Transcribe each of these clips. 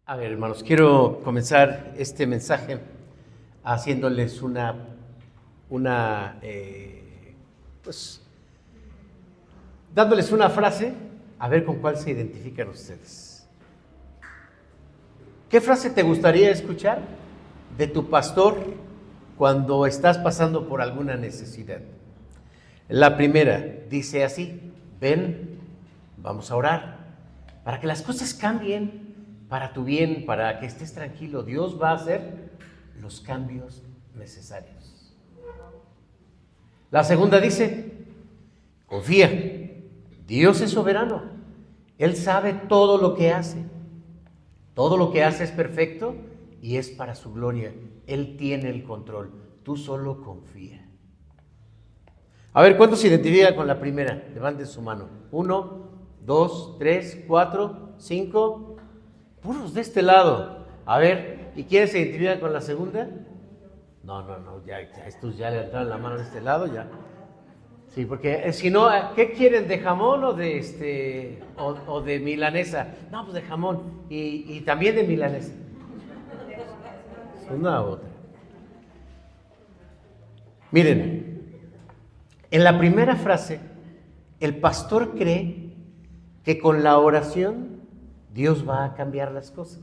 A ver, hermanos, quiero comenzar este mensaje haciéndoles pues, dándoles una frase, a ver con cuál se identifican ustedes. ¿Qué frase te gustaría escuchar de tu pastor cuando estás pasando por alguna necesidad? La primera dice así: ven, vamos a orar, para que las cosas cambien para tu bien, para que estés tranquilo. Dios va a hacer los cambios necesarios. La segunda dice: confía, Dios es soberano, Él sabe todo lo que hace. Todo lo que hace es perfecto y es para su gloria. Él tiene el control, tú solo confía. A ver, ¿cuántos se identifican con la primera? Levanten su mano. 1, 2, 3, 4, 5. Puros de este lado. A ver, ¿y quiénes se identifican con la segunda? No, ya estos ya levantaron la mano de este lado, ya. Sí, porque si no, ¿qué quieren? ¿De jamón o de o de milanesa? No, pues de jamón y también de milanesa. Una u otra. Miren, en la primera frase, el pastor cree que con la oración Dios va a cambiar las cosas.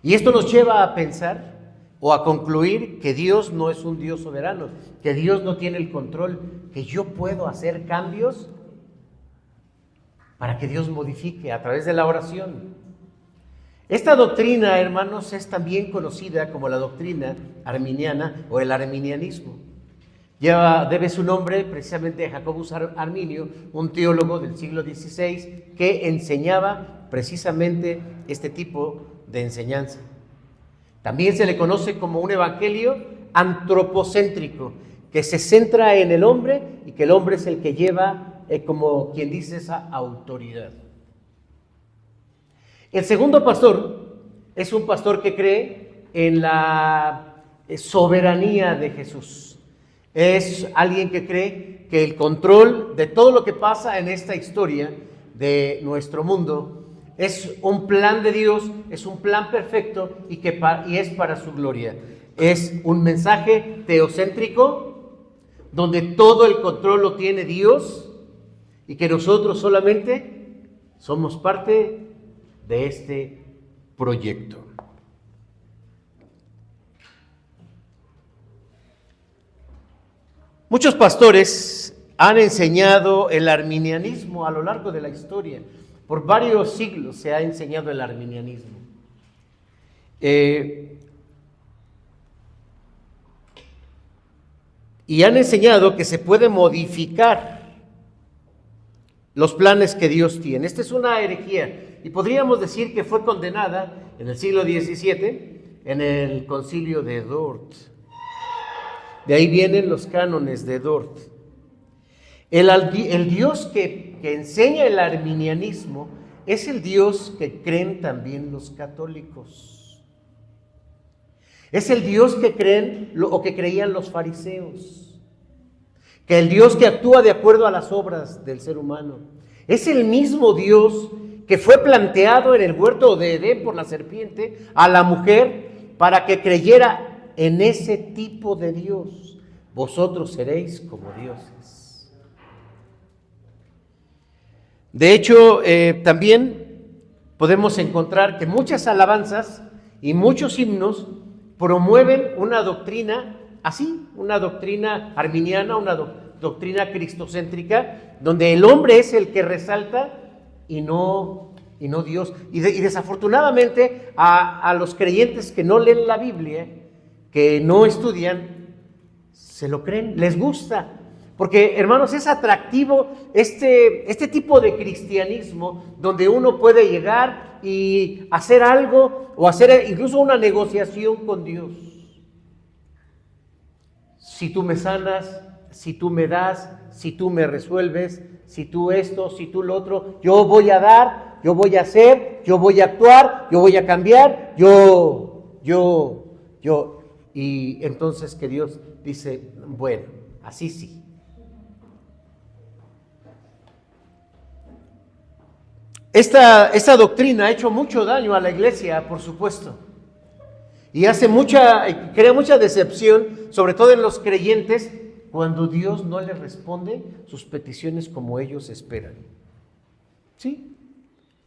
Y esto nos lleva a pensar o a concluir que Dios no es un Dios soberano, que Dios no tiene el control, que yo puedo hacer cambios para que Dios modifique a través de la oración. Esta doctrina, hermanos, es también conocida como la doctrina arminiana o el arminianismo. Debe su nombre precisamente a Jacobus Arminio, un teólogo del siglo XVI que enseñaba precisamente este tipo de enseñanza. También se le conoce como un evangelio antropocéntrico, que se centra en el hombre y que el hombre es el que lleva, como quien dice, esa autoridad. El segundo pastor es un pastor que cree en la soberanía de Jesús. Es alguien que cree que el control de todo lo que pasa en esta historia de nuestro mundo es un plan de Dios, es un plan perfecto y es para su gloria. Es un mensaje teocéntrico donde todo el control lo tiene Dios y que nosotros solamente somos parte de este proyecto. Muchos pastores han enseñado el arminianismo a lo largo de la historia. Por varios siglos se ha enseñado el arminianismo. Y han enseñado que se puede modificar los planes que Dios tiene. Esta es una herejía y podríamos decir que fue condenada en el siglo XVII en el concilio de Dort. De ahí vienen los cánones de Dort. El Dios que enseña el arminianismo es el Dios que creen también los católicos. Es el Dios que creen o que creían los fariseos. Que el Dios que actúa de acuerdo a las obras del ser humano. Es el mismo Dios que fue planteado en el huerto de Edén por la serpiente a la mujer para que creyera en ese tipo de Dios. Vosotros seréis como dioses. De hecho, también podemos encontrar que muchas alabanzas y muchos himnos promueven una doctrina así, una doctrina arminiana, una doctrina cristocéntrica, donde el hombre es el que resalta y no Dios. Y desafortunadamente a los creyentes que no leen la Biblia, que no estudian, se lo creen, les gusta. Porque, hermanos, es atractivo este tipo de cristianismo donde uno puede llegar y hacer algo o hacer incluso una negociación con Dios. Si tú me sanas, si tú me das, si tú me resuelves, si tú esto, si tú lo otro, yo voy a dar, yo voy a hacer, yo voy a actuar, yo voy a cambiar, yo. Y entonces que Dios dice, bueno, así sí. Esta doctrina ha hecho mucho daño a la iglesia, por supuesto, y crea mucha decepción, sobre todo en los creyentes, cuando Dios no les responde sus peticiones como ellos esperan. ¿Sí?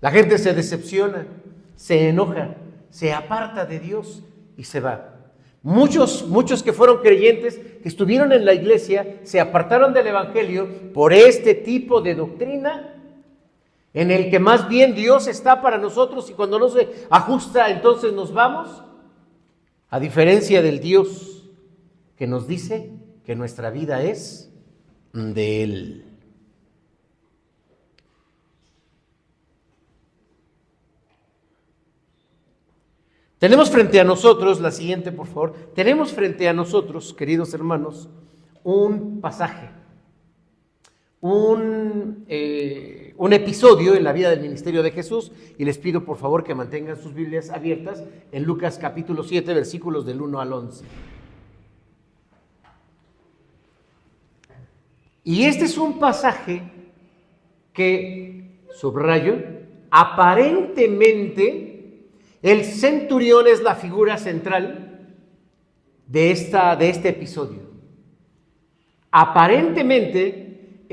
La gente se decepciona, se enoja, se aparta de Dios y se va. Muchos que fueron creyentes, que estuvieron en la iglesia, se apartaron del evangelio por este tipo de doctrina, en el que más bien Dios está para nosotros y cuando no se ajusta, entonces nos vamos. A diferencia del Dios que nos dice que nuestra vida es de Él. Tenemos frente a nosotros, la siguiente por favor, tenemos frente a nosotros, queridos hermanos, un pasaje, un episodio en la vida del ministerio de Jesús, y les pido por favor que mantengan sus Biblias abiertas en Lucas capítulo 7, versículos del 1 al 11. Y este es un pasaje que, subrayo, aparentemente el centurión es la figura central de este episodio. Aparentemente,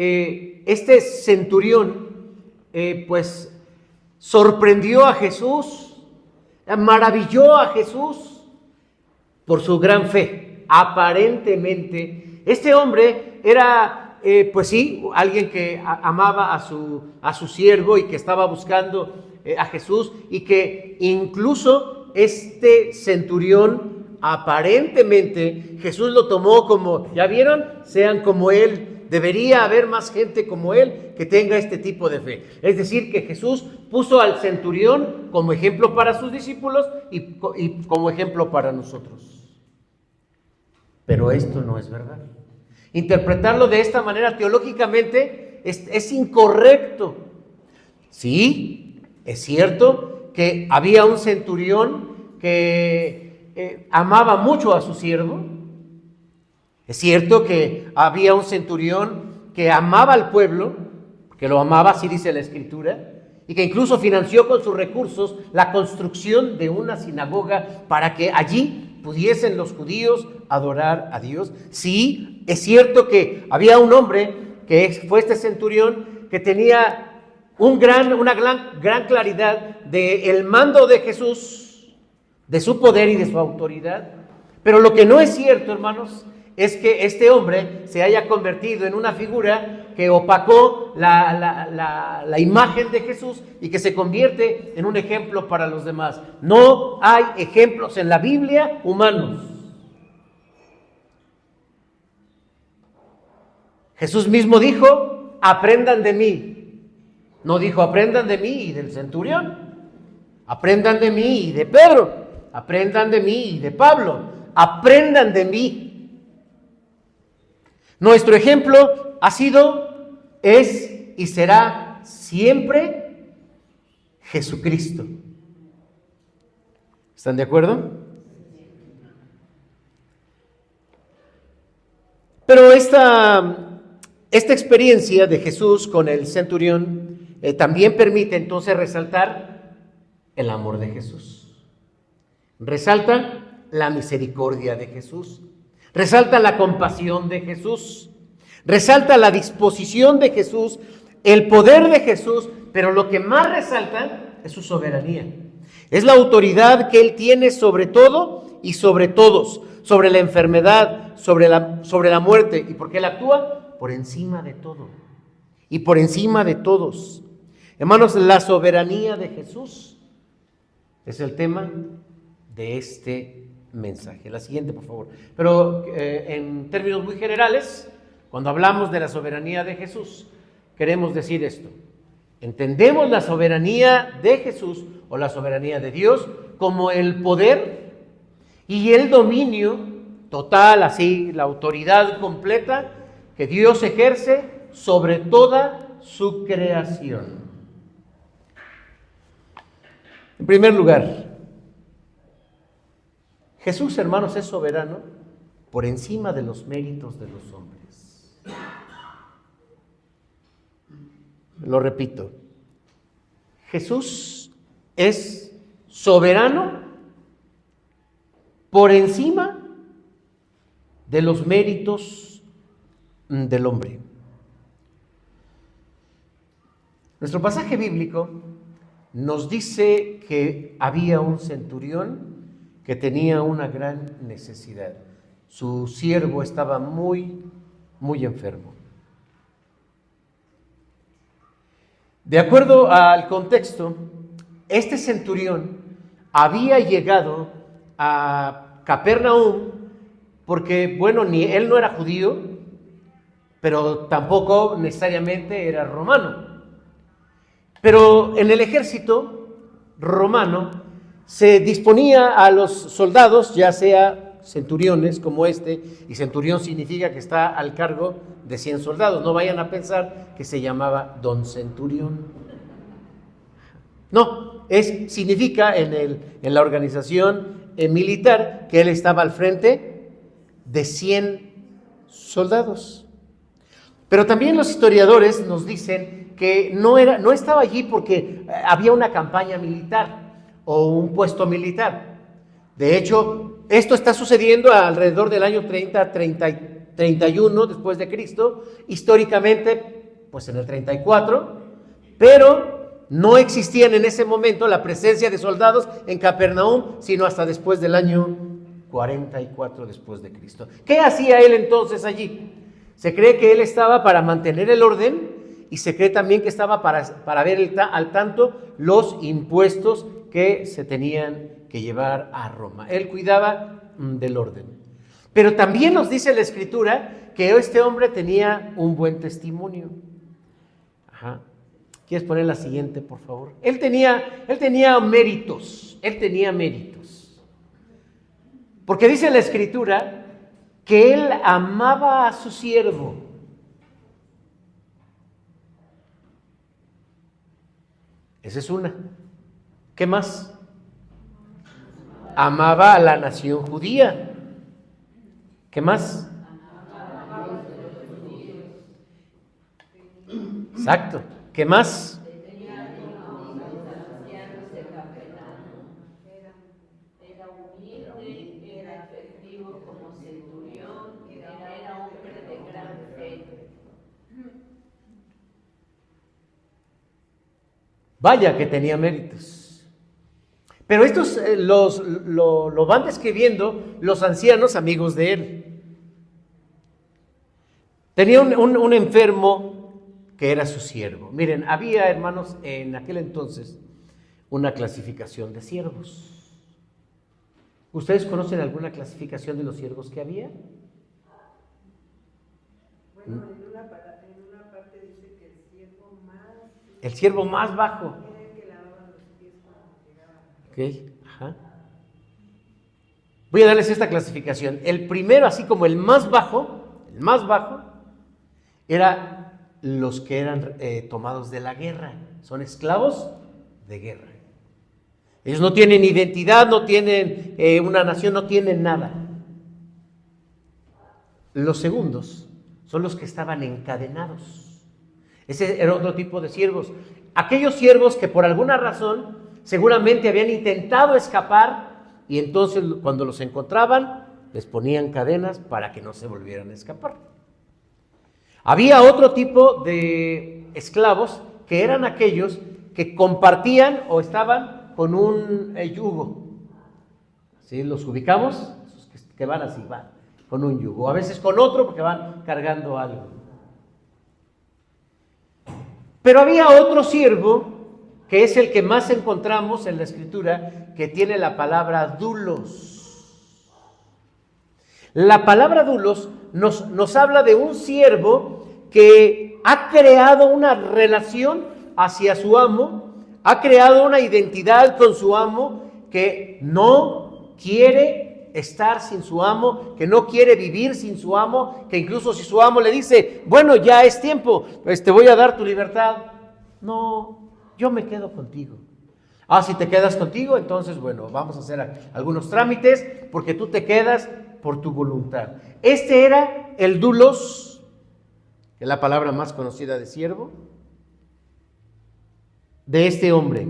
este centurión pues sorprendió a Jesús, maravilló a Jesús por su gran fe. Aparentemente, este hombre era pues sí, alguien que amaba a su siervo y que estaba buscando a Jesús, y que incluso este centurión, aparentemente, Jesús lo tomó como, ¿ya vieron? Sean como él. Debería haber más gente como él que tenga este tipo de fe. Es decir, que Jesús puso al centurión como ejemplo para sus discípulos y como ejemplo para nosotros. Pero esto no es verdad. Interpretarlo de esta manera teológicamente es incorrecto. Sí, es cierto que había un centurión que amaba mucho a su siervo. Es cierto que había un centurión que amaba al pueblo, que lo amaba, así dice la Escritura, y que incluso financió con sus recursos la construcción de una sinagoga para que allí pudiesen los judíos adorar a Dios. Sí, es cierto que había un hombre, que fue este centurión, que tenía una gran claridad del mando de Jesús, de su poder y de su autoridad. Pero lo que no es cierto, hermanos, es que este hombre se haya convertido en una figura que opacó la imagen de Jesús y que se convierte en un ejemplo para los demás. No hay ejemplos en la Biblia humanos. Jesús mismo dijo, aprendan de mí. No dijo, aprendan de mí y del centurión. Aprendan de mí y de Pedro. Aprendan de mí y de Pablo. Aprendan de mí. Nuestro ejemplo ha sido, es y será siempre Jesucristo. ¿Están de acuerdo? Pero esta experiencia de Jesús con el centurión también permite entonces resaltar el amor de Jesús. Resalta la misericordia de Jesús. Resalta la compasión de Jesús, resalta la disposición de Jesús, el poder de Jesús, pero lo que más resalta es su soberanía. Es la autoridad que Él tiene sobre todo y sobre todos, sobre la enfermedad, sobre la muerte. ¿Y por qué Él actúa? Por encima de todo y por encima de todos. Hermanos, la soberanía de Jesús es el tema de este mensaje. La siguiente, por favor. Pero en términos muy generales, cuando hablamos de la soberanía de Jesús, queremos decir esto. Entendemos la soberanía de Jesús o la soberanía de Dios como el poder y el dominio total, así, la autoridad completa que Dios ejerce sobre toda su creación. En primer lugar, Jesús, hermanos, es soberano por encima de los méritos de los hombres. Lo repito, Jesús es soberano por encima de los méritos del hombre. Nuestro pasaje bíblico nos dice que había un centurión que tenía una gran necesidad. Su siervo estaba muy enfermo. De acuerdo al contexto, este centurión había llegado a Capernaum porque, bueno, ni él no era judío, pero tampoco necesariamente era romano. Pero en el ejército romano se disponía a los soldados, ya sea centuriones como este, y centurión significa que está al cargo de 100 soldados. No vayan a pensar que se llamaba don centurión. No, significa en la organización militar que él estaba al frente de 100 soldados. Pero también los historiadores nos dicen que no estaba allí porque había una campaña militar o un puesto militar. De hecho, esto está sucediendo alrededor del año 31 después de Cristo, históricamente, pues en el 34, pero no existían en ese momento la presencia de soldados en Capernaum, sino hasta después del año 44 después de Cristo. ¿Qué hacía él entonces allí? Se cree que él estaba para mantener el orden y se cree también que estaba para ver al tanto los impuestos que se tenían que llevar a Roma. Él cuidaba del orden. Pero también nos dice la Escritura que este hombre tenía un buen testimonio. Ajá. ¿Quieres poner la siguiente, por favor? Él tenía méritos. Él tenía méritos. Porque dice la Escritura que él amaba a su siervo. Esa es una. ¿Qué más? Amaba a la nación judía. ¿Qué más? Exacto. ¿Qué más? Era humilde, era efectivo como centurión, era hombre de gran fe. Vaya que tenía méritos. Pero estos lo van describiendo los ancianos amigos de él. Tenía un enfermo que era su siervo. Miren, había, hermanos, en aquel entonces una clasificación de siervos. ¿Ustedes conocen alguna clasificación de los siervos que había? Bueno, en una parte dice que el siervo más bajo. era el que lavaba los pies cuando llegaba. Ok, ajá. Voy a darles esta clasificación. El primero, así como el más bajo, era los que eran tomados de la guerra. Son esclavos de guerra. Ellos no tienen identidad, no tienen una nación, no tienen nada. Los segundos son los que estaban encadenados. Ese era otro tipo de siervos. Aquellos siervos que por alguna razón seguramente habían intentado escapar y entonces cuando los encontraban les ponían cadenas para que no se volvieran a escapar. Había otro tipo de esclavos que eran aquellos que compartían o estaban con un yugo. ¿Sí? Los ubicamos, esos que van así, van con un yugo, a veces con otro porque van cargando algo. Pero había otro siervo, que es el que más encontramos en la Escritura, que tiene la palabra dulos. La palabra dulos nos habla de un siervo que ha creado una relación hacia su amo, ha creado una identidad con su amo, que no quiere estar sin su amo, que no quiere vivir sin su amo, que incluso si su amo le dice, bueno, ya es tiempo, te voy a dar tu libertad. No, yo me quedo contigo. Si te quedas contigo, entonces, bueno, vamos a hacer algunos trámites porque tú te quedas por tu voluntad. Este era el dulos, que es la palabra más conocida de siervo. de este hombre.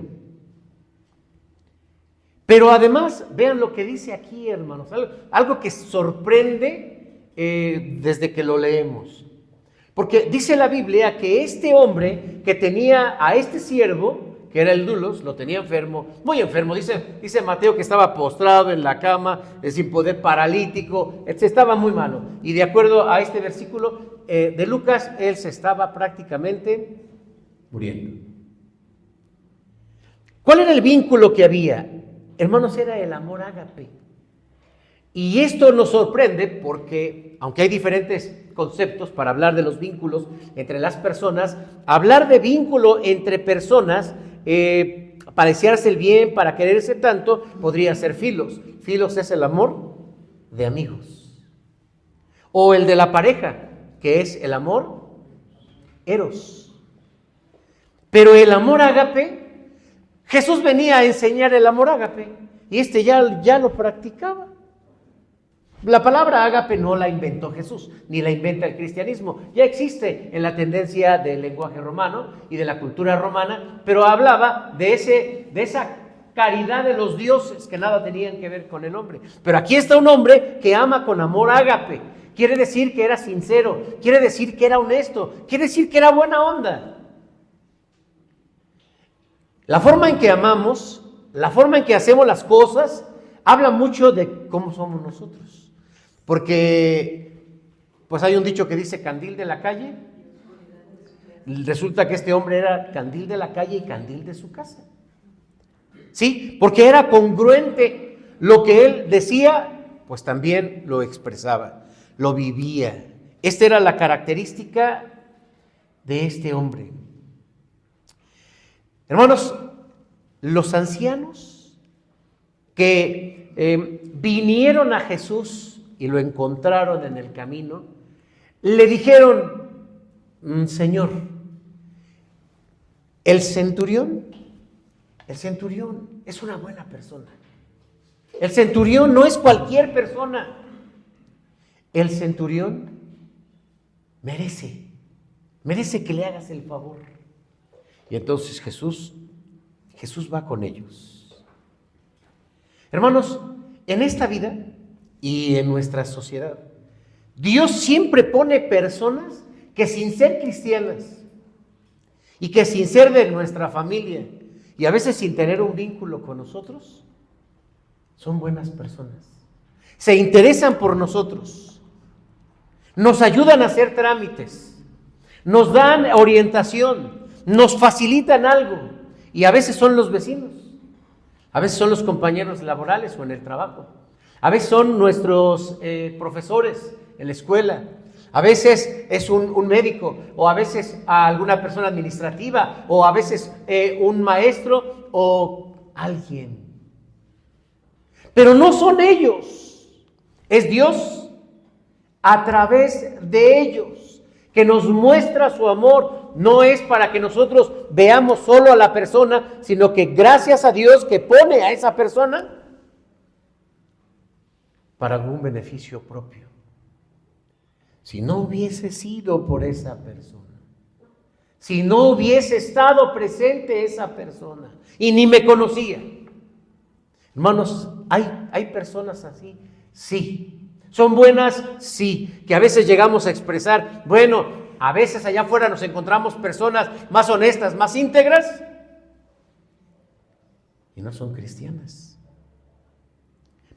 Pero además, vean lo que dice aquí, hermanos, algo que sorprende desde que lo leemos. Porque dice la Biblia que este hombre que tenía a este siervo, que era el dulos, lo tenía enfermo, muy enfermo, dice Mateo que estaba postrado en la cama, sin poder, paralítico, estaba muy malo. Y de acuerdo a este versículo de Lucas, él se estaba prácticamente muriendo. ¿Cuál era el vínculo que había? Hermanos, era el amor ágape. Y esto nos sorprende porque, aunque hay diferentes conceptos para hablar de los vínculos entre las personas, hablar de vínculo entre personas, para desearse el bien, para quererse tanto, podría ser filos. Filos es el amor de amigos. O el de la pareja, que es el amor eros. Pero el amor ágape, Jesús venía a enseñar el amor ágape y ya lo practicaba. La palabra ágape no la inventó Jesús, ni la inventa el cristianismo. Ya existe en la tendencia del lenguaje romano y de la cultura romana, pero hablaba de esa caridad de los dioses que nada tenían que ver con el hombre. Pero aquí está un hombre que ama con amor ágape. Quiere decir que era sincero, quiere decir que era honesto, quiere decir que era buena onda. La forma en que amamos, la forma en que hacemos las cosas, habla mucho de cómo somos nosotros. Porque, pues hay un dicho que dice candil de la calle. Resulta que este hombre era candil de la calle y candil de su casa. Sí, porque era congruente. Lo que él decía, pues también lo expresaba, lo vivía. Esta era la característica de este hombre. Hermanos, los ancianos que vinieron a Jesús y lo encontraron en el camino, le dijeron: Señor, el centurión es una buena persona. El centurión no es cualquier persona. El centurión merece que le hagas el favor. Y entonces Jesús va con ellos. Hermanos, en esta vida y en nuestra sociedad, Dios siempre pone personas que, sin ser cristianas y que sin ser de nuestra familia y a veces sin tener un vínculo con nosotros, son buenas personas. Se interesan por nosotros, nos ayudan a hacer trámites, nos dan orientación, nos facilitan algo, y a veces son los vecinos, a veces son los compañeros laborales o en el trabajo, a veces son nuestros profesores en la escuela, a veces es un médico, o a veces a alguna persona administrativa, o a veces un maestro o alguien. Pero no son ellos, es Dios a través de ellos que nos muestra su amor. No es para que nosotros veamos solo a la persona, sino que gracias a Dios que pone a esa persona para algún beneficio propio. Si no hubiese sido por esa persona, si no hubiese estado presente esa persona y ni me conocía. Hermanos, ¿hay personas así? Sí. ¿Son buenas? Sí. Que a veces llegamos a expresar, bueno, a veces allá afuera nos encontramos personas más honestas, más íntegras, y no son cristianas.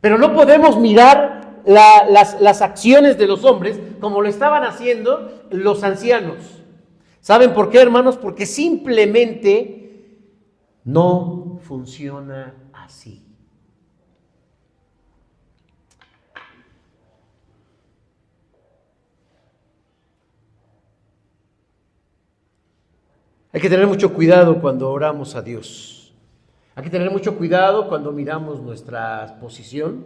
Pero no podemos mirar las acciones de los hombres como lo estaban haciendo los ancianos. ¿Saben por qué, hermanos? Porque simplemente no funciona así. Hay que tener mucho cuidado cuando oramos a Dios. Hay que tener mucho cuidado cuando miramos nuestra posición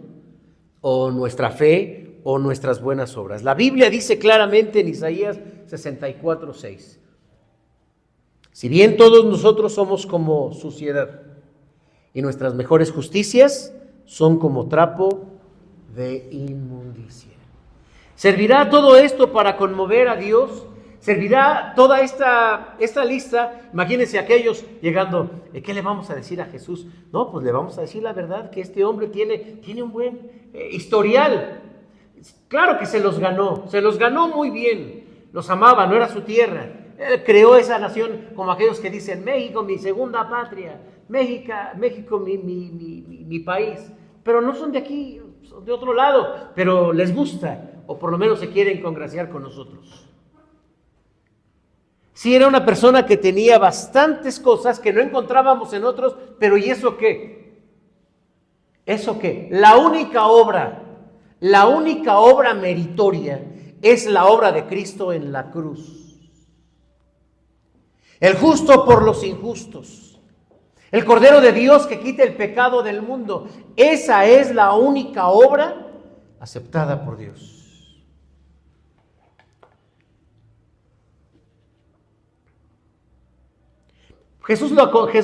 o nuestra fe o nuestras buenas obras. La Biblia dice claramente en Isaías 64:6: si bien todos nosotros somos como suciedad y nuestras mejores justicias son como trapo de inmundicia. ¿Servirá todo esto para conmover a Dios? servirá toda esta lista. Imagínense aquellos llegando, ¿qué le vamos a decir a Jesús? No, pues le vamos a decir la verdad, que este hombre tiene un buen historial. Claro que se los ganó muy bien, los amaba, no era su tierra. Él creó esa nación como aquellos que dicen, México, mi segunda patria, México, mi país. Pero no son de aquí, son de otro lado, pero les gusta, o por lo menos se quieren congraciar con nosotros. Sí, era una persona que tenía bastantes cosas que no encontrábamos en otros, pero ¿y eso qué? ¿Eso qué? La única obra meritoria es la obra de Cristo en la cruz. El justo por los injustos. El Cordero de Dios que quita el pecado del mundo. Esa es la única obra aceptada por Dios. Jesús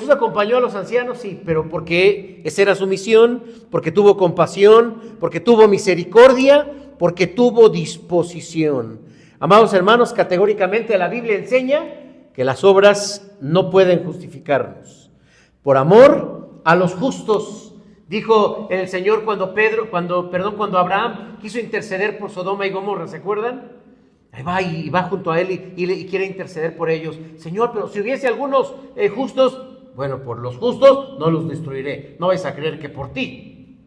acompañó a los ancianos, sí, pero porque esa era su misión, porque tuvo compasión, porque tuvo misericordia, porque tuvo disposición. Amados hermanos, categóricamente la Biblia enseña que las obras no pueden justificarnos. Por amor a los justos, dijo el Señor cuando Abraham quiso interceder por Sodoma y Gomorra, ¿se acuerdan? Ahí va junto a él y quiere interceder por ellos. Señor, pero si hubiese algunos justos, bueno, por los justos no los destruiré. No vais a creer que por ti.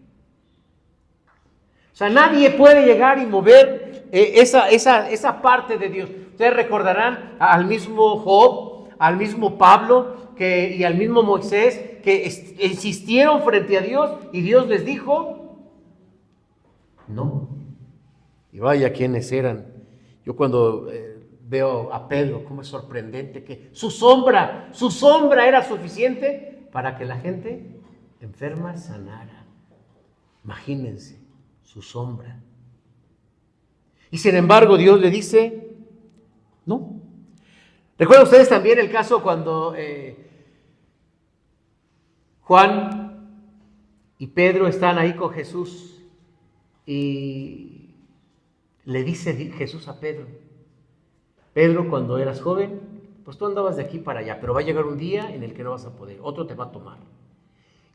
O sea, nadie puede llegar y mover esa parte de Dios. Ustedes recordarán al mismo Job, al mismo Pablo y al mismo Moisés que insistieron frente a Dios y Dios les dijo, no. Y vaya quienes eran. Yo cuando veo a Pedro, cómo es sorprendente que su sombra era suficiente para que la gente enferma sanara. Imagínense, su sombra. Y sin embargo Dios le dice, no. ¿Recuerdan ustedes también el caso cuando Juan y Pedro están ahí con Jesús y le dice Jesús a Pedro, Pedro, cuando eras joven, pues tú andabas de aquí para allá, pero va a llegar un día en el que no vas a poder, otro te va a tomar.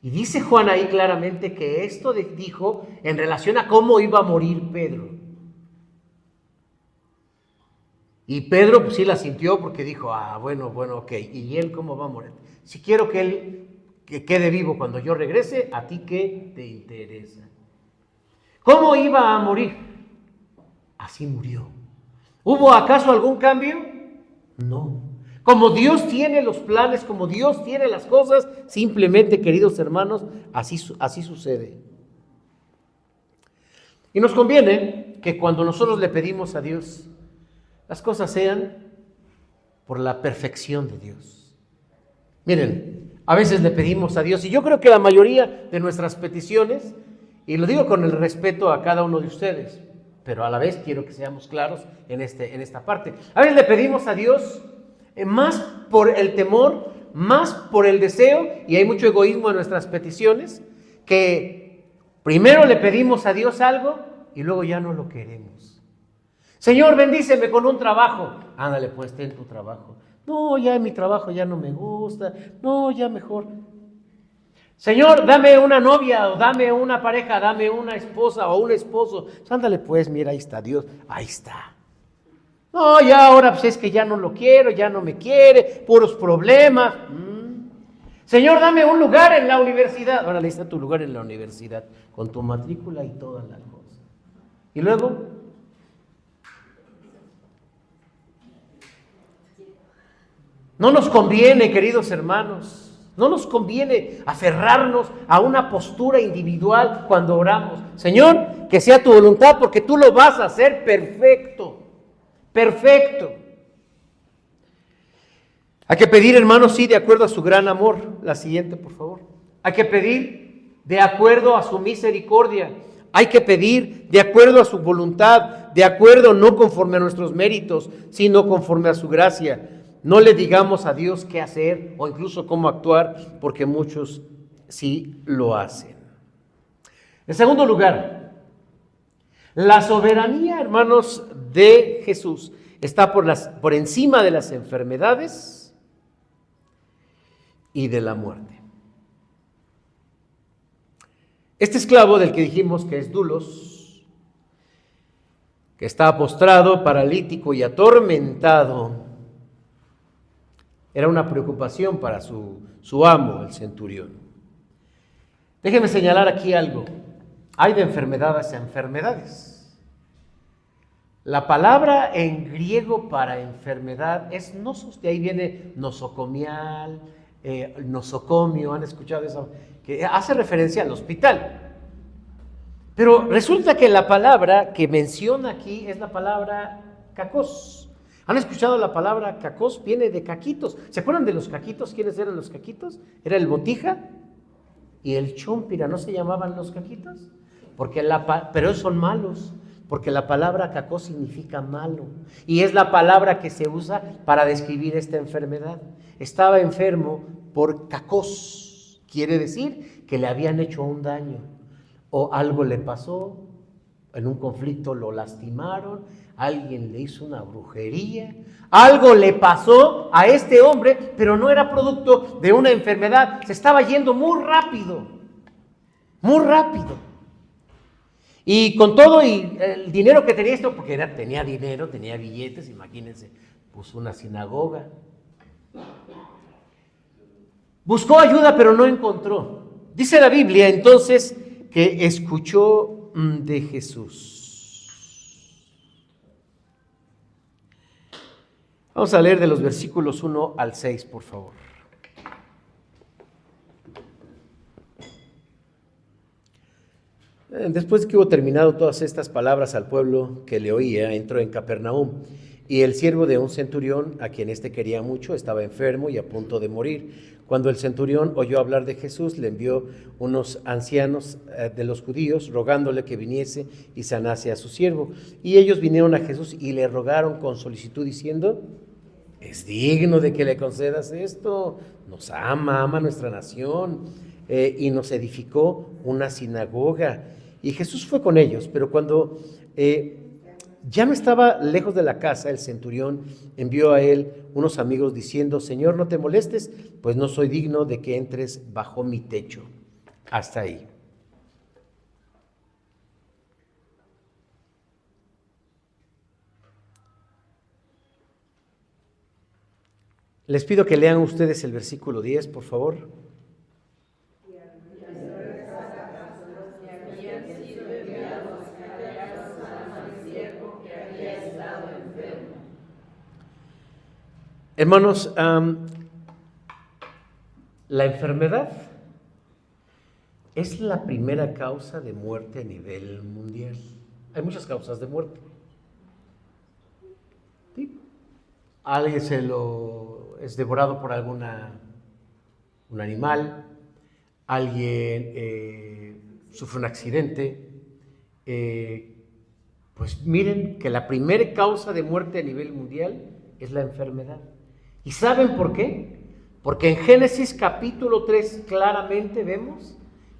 Y dice Juan ahí claramente que esto dijo en relación a cómo iba a morir Pedro. Y Pedro pues sí la sintió porque dijo, bueno, ok, ¿y él cómo va a morir? Si quiero que él quede vivo cuando yo regrese, ¿a ti qué te interesa? ¿Cómo iba a morir? Así murió. ¿Hubo acaso algún cambio? No. Como Dios tiene los planes, como Dios tiene las cosas, simplemente, queridos hermanos, así sucede. Y nos conviene que cuando nosotros le pedimos a Dios, las cosas sean por la perfección de Dios. Miren, a veces le pedimos a Dios, y yo creo que la mayoría de nuestras peticiones, y lo digo con el respeto a cada uno de ustedes, pero a la vez quiero que seamos claros en esta parte. A veces le pedimos a Dios más por el temor, más por el deseo, y hay mucho egoísmo en nuestras peticiones, que primero le pedimos a Dios algo y luego ya no lo queremos. Señor, bendíceme con un trabajo. Ándale, pues ten tu trabajo. No, ya mi trabajo ya no me gusta. No, ya mejor. Señor, dame una novia o dame una pareja, dame una esposa o un esposo. Ándale pues, mira, ahí está Dios, ahí está. No, ya ahora pues es que ya no lo quiero, ya no me quiere, puros problemas. Señor, dame un lugar en la universidad. Ahora ahí está tu lugar en la universidad, con tu matrícula y todas las cosas. Y luego, no nos conviene, queridos hermanos. No nos conviene aferrarnos a una postura individual cuando oramos. Señor, que sea tu voluntad porque tú lo vas a hacer perfecto. Perfecto. Hay que pedir, hermanos, sí, de acuerdo a su gran amor. La siguiente, por favor. Hay que pedir de acuerdo a su misericordia. Hay que pedir de acuerdo a su voluntad, de acuerdo no conforme a nuestros méritos, sino conforme a su gracia. No le digamos a Dios qué hacer o incluso cómo actuar, porque muchos sí lo hacen. En segundo lugar, la soberanía, hermanos, de Jesús está por encima de las enfermedades y de la muerte. Este esclavo del que dijimos que es Dulos, que está postrado, paralítico y atormentado, era una preocupación para su amo, el centurión. Déjeme señalar aquí algo. Hay de enfermedades a enfermedades. La palabra en griego para enfermedad es nosos, de ahí viene nosocomial, nosocomio, ¿han escuchado eso? Que hace referencia al hospital. Pero resulta que la palabra que menciona aquí es la palabra cacos. ¿Han escuchado la palabra cacos? Viene de caquitos. ¿Se acuerdan de los caquitos? ¿Quiénes eran los caquitos? Era el botija y el chompira. ¿No se llamaban los caquitos? Pero son malos, porque la palabra cacos significa malo. Y es la palabra que se usa para describir esta enfermedad. Estaba enfermo por cacos. Quiere decir que le habían hecho un daño. O algo le pasó, en un conflicto lo lastimaron, alguien le hizo una brujería, algo le pasó a este hombre, pero no era producto de una enfermedad, se estaba yendo muy rápido, muy rápido. Y con todo y el dinero que tenía esto, porque tenía dinero, tenía billetes, imagínense, puso una sinagoga. Buscó ayuda, pero no encontró. Dice la Biblia entonces que escuchó de Jesús. Vamos a leer de los versículos 1 al 6, por favor. Después de que hubo terminado todas estas palabras al pueblo que le oía, entró en Capernaum. Y el siervo de un centurión, a quien éste quería mucho, estaba enfermo y a punto de morir. Cuando el centurión oyó hablar de Jesús, le envió unos ancianos de los judíos, rogándole que viniese y sanase a su siervo. Y ellos vinieron a Jesús y le rogaron con solicitud, diciendo: es digno de que le concedas esto, nos ama nuestra nación, y nos edificó una sinagoga. Y Jesús fue con ellos, pero cuando ya no estaba lejos de la casa, el centurión envió a él unos amigos diciendo: Señor, no te molestes, pues no soy digno de que entres bajo mi techo. Hasta ahí. Les pido que lean ustedes el versículo 10, por favor. Hermanos, la enfermedad es la primera causa de muerte a nivel mundial. Hay muchas causas de muerte. ¿Sí? Alguien es devorado por un animal, alguien sufre un accidente. Pues miren que la primera causa de muerte a nivel mundial es la enfermedad. ¿Y saben por qué? Porque en Génesis capítulo 3 claramente vemos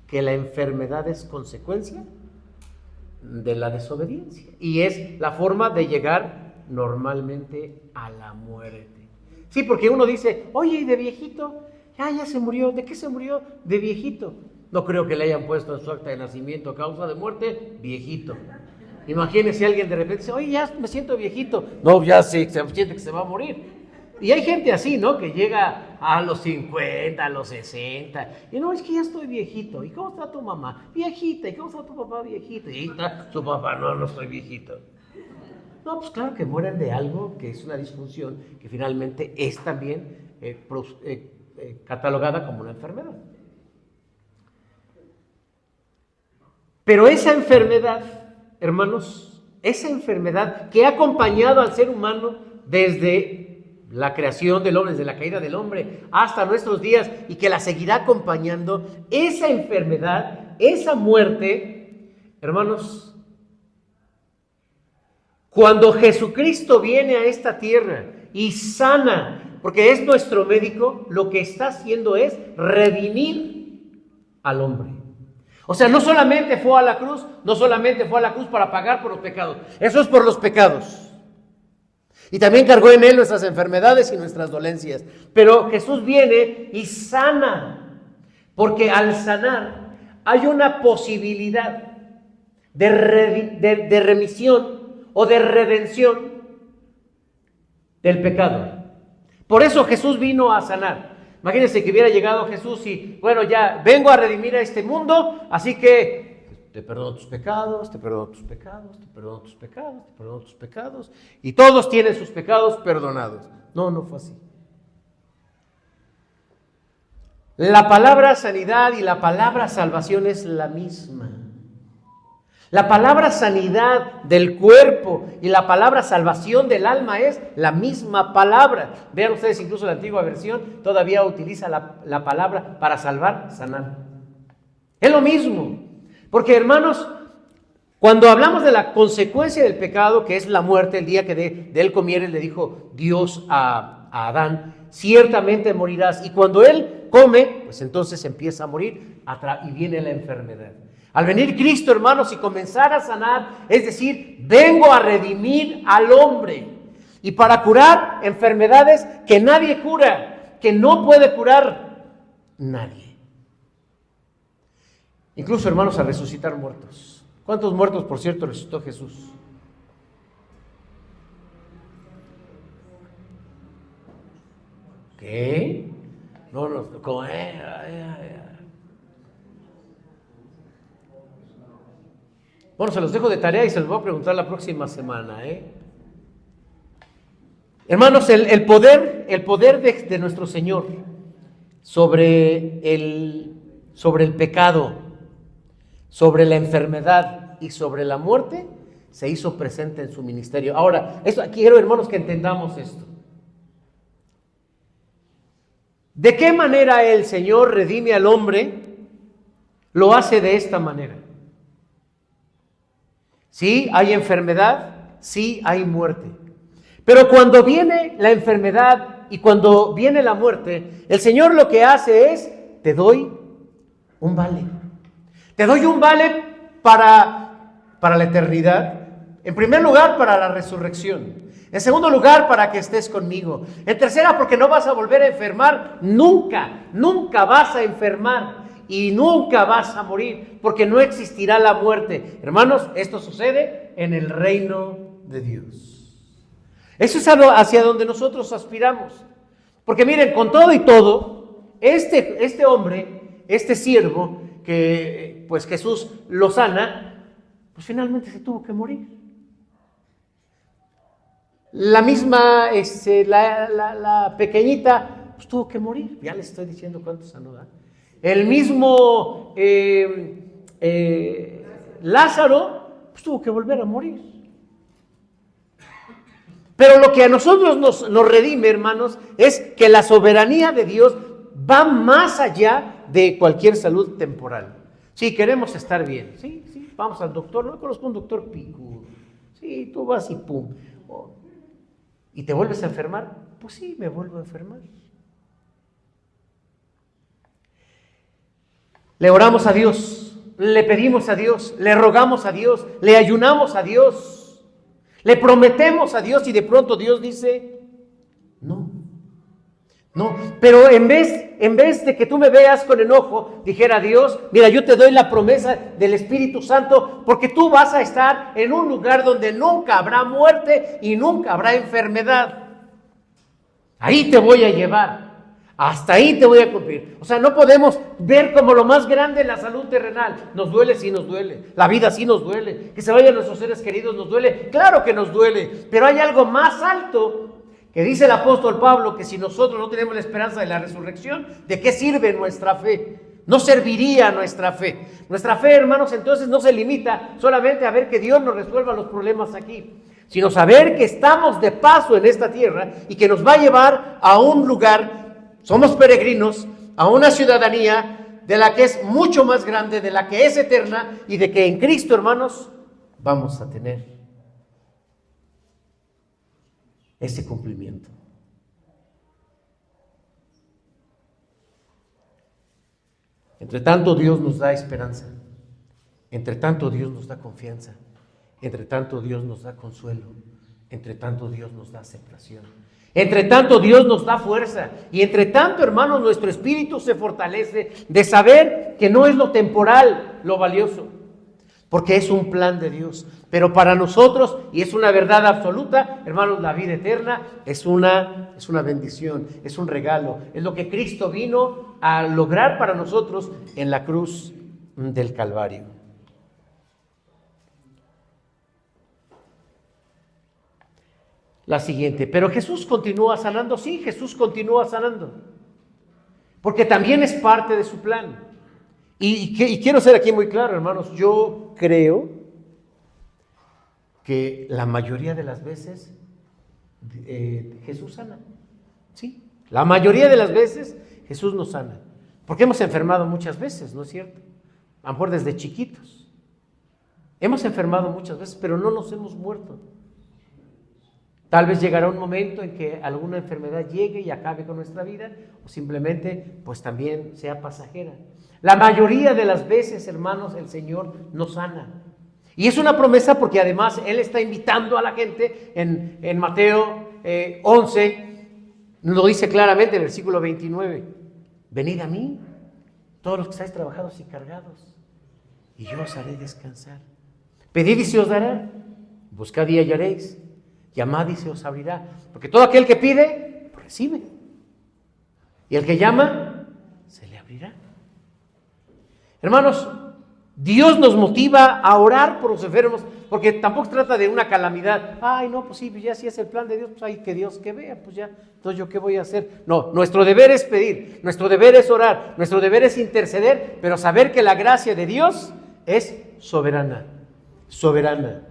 que la enfermedad es consecuencia de la desobediencia y es la forma de llegar normalmente a la muerte. Sí, porque uno dice: oye, ¿y de viejito? Ya se murió. ¿De qué se murió? De viejito. No creo que le hayan puesto en su acta de nacimiento causa de muerte, viejito. Imagínense alguien de repente dice: oye, ya me siento viejito. No, ya sí, se siente que se va a morir. Y hay gente así, ¿no? Que llega a los 50, a los 60. Y no, es que ya estoy viejito. ¿Y cómo está tu mamá? Viejita. ¿Y cómo está tu papá? Viejito. Y ahí está su papá: no estoy viejito. No, pues claro que mueren de algo que es una disfunción, que finalmente es también catalogada como una enfermedad. Pero esa enfermedad, hermanos, esa enfermedad que ha acompañado al ser humano desde la creación del hombre, desde la caída del hombre hasta nuestros días, y que la seguirá acompañando, esa enfermedad, esa muerte, hermanos, cuando Jesucristo viene a esta tierra y sana, porque es nuestro médico, lo que está haciendo es redimir al hombre. O sea, no solamente fue a la cruz para pagar por los pecados, eso es por los pecados. Y también cargó en Él nuestras enfermedades y nuestras dolencias. Pero Jesús viene y sana, porque al sanar hay una posibilidad de remisión o de redención del pecado. Por eso Jesús vino a sanar. Imagínense que hubiera llegado Jesús y, bueno, ya vengo a redimir a este mundo, así que te perdono tus pecados, te perdono tus pecados, te perdono tus pecados, te perdono tus pecados, y todos tienen sus pecados perdonados. No, no fue así. La palabra sanidad y la palabra salvación es la misma. La palabra sanidad del cuerpo y la palabra salvación del alma es la misma palabra. Vean ustedes, incluso la antigua versión todavía utiliza la palabra para salvar, sanar. Es lo mismo. Porque, hermanos, cuando hablamos de la consecuencia del pecado, que es la muerte, el día que de él comieres, le dijo Dios a Adán, ciertamente morirás. Y cuando él come, pues entonces empieza a morir y viene la enfermedad. Al venir Cristo, hermanos, y comenzar a sanar, es decir, vengo a redimir al hombre. Y para curar enfermedades que nadie cura, que no puede curar nadie. Incluso, hermanos, a resucitar muertos. ¿Cuántos muertos, por cierto, resucitó Jesús? ¿Qué? No, ¿cómo? Bueno, se los dejo de tarea y se los voy a preguntar la próxima semana, Hermanos, el poder de nuestro Señor sobre el pecado, sobre la enfermedad y sobre la muerte, se hizo presente en su ministerio. Ahora, quiero, hermanos, que entendamos esto. ¿De qué manera el Señor redime al hombre? Lo hace de esta manera. Sí, hay enfermedad, sí, hay muerte. Pero cuando viene la enfermedad y cuando viene la muerte, el Señor lo que hace es, te doy un vale. Te doy un vale para la eternidad. En primer lugar, para la resurrección. En segundo lugar, para que estés conmigo. En tercera, porque no vas a volver a enfermar nunca. Nunca vas a enfermar y nunca vas a morir, porque no existirá la muerte. Hermanos, esto sucede en el reino de Dios. Eso es hacia donde nosotros aspiramos. Porque miren, con todo y todo, este hombre, este siervo, que pues Jesús lo sana, pues finalmente se tuvo que morir. La misma, la pequeñita, pues tuvo que morir. Ya les estoy diciendo cuánto sanó. El mismo Lázaro, pues tuvo que volver a morir. Pero lo que a nosotros nos redime, hermanos, es que la soberanía de Dios va más allá de cualquier salud temporal. Sí, queremos estar bien. Sí, vamos al doctor. No conozco un doctor picudo. Sí, tú vas y pum. ¿Y te vuelves a enfermar? Pues sí, me vuelvo a enfermar. Le oramos a Dios, le pedimos a Dios, le rogamos a Dios, le ayunamos a Dios, le prometemos a Dios y de pronto Dios dice, no. Pero en vez de que tú me veas con enojo, dijera Dios, mira, yo te doy la promesa del Espíritu Santo porque tú vas a estar en un lugar donde nunca habrá muerte y nunca habrá enfermedad. Ahí te voy a llevar. Hasta ahí te voy a cumplir. O sea, no podemos ver como lo más grande la salud terrenal. Nos duele, sí nos duele. La vida sí nos duele. Que se vayan nuestros seres queridos nos duele. Claro que nos duele. Pero hay algo más alto que dice el apóstol Pablo, que si nosotros no tenemos la esperanza de la resurrección, ¿de qué sirve nuestra fe? No serviría nuestra fe. Nuestra fe, hermanos, entonces no se limita solamente a ver que Dios nos resuelva los problemas aquí, sino saber que estamos de paso en esta tierra y que nos va a llevar a un lugar, somos peregrinos, a una ciudadanía de la que es mucho más grande, de la que es eterna y de que en Cristo, hermanos, vamos a tener ese cumplimiento. Entre tanto Dios nos da esperanza, entre tanto Dios nos da confianza, entre tanto Dios nos da consuelo, entre tanto Dios nos da aceptación. Entre tanto Dios nos da fuerza. Y entre tanto, hermanos, nuestro espíritu se fortalece de saber que no es lo temporal lo valioso, porque es un plan de Dios. Pero para nosotros, y es una verdad absoluta, hermanos, la vida eterna es una bendición, es un regalo. Es lo que Cristo vino a lograr para nosotros en la cruz del Calvario. La siguiente, pero Jesús continúa sanando. Sí, Jesús continúa sanando, porque también es parte de su plan. Y quiero ser aquí muy claro, hermanos, yo creo que la mayoría de las veces Jesús sana. Sí, la mayoría de las veces Jesús nos sana, porque hemos enfermado muchas veces, ¿no es cierto? A lo mejor desde chiquitos. Hemos enfermado muchas veces, pero no nos hemos muerto. Tal vez llegará un momento en que alguna enfermedad llegue y acabe con nuestra vida, o simplemente pues también sea pasajera. La mayoría de las veces, hermanos, el Señor nos sana. Y es una promesa porque además Él está invitando a la gente en Mateo 11, lo dice claramente en el versículo 29. Venid a mí, todos los que estáis trabajados y cargados, y yo os haré descansar. Pedid y se os dará, buscad y hallaréis, llamad y se os abrirá. Porque todo aquel que pide, pues recibe. Y el que llama, se le abrirá. Hermanos, Dios nos motiva a orar por los enfermos, porque tampoco se trata de una calamidad. Ay, no, pues sí, ya si es el plan de Dios, pues hay que Dios que vea, pues ya, entonces yo qué voy a hacer. No, nuestro deber es pedir, nuestro deber es orar, nuestro deber es interceder, pero saber que la gracia de Dios es soberana, soberana.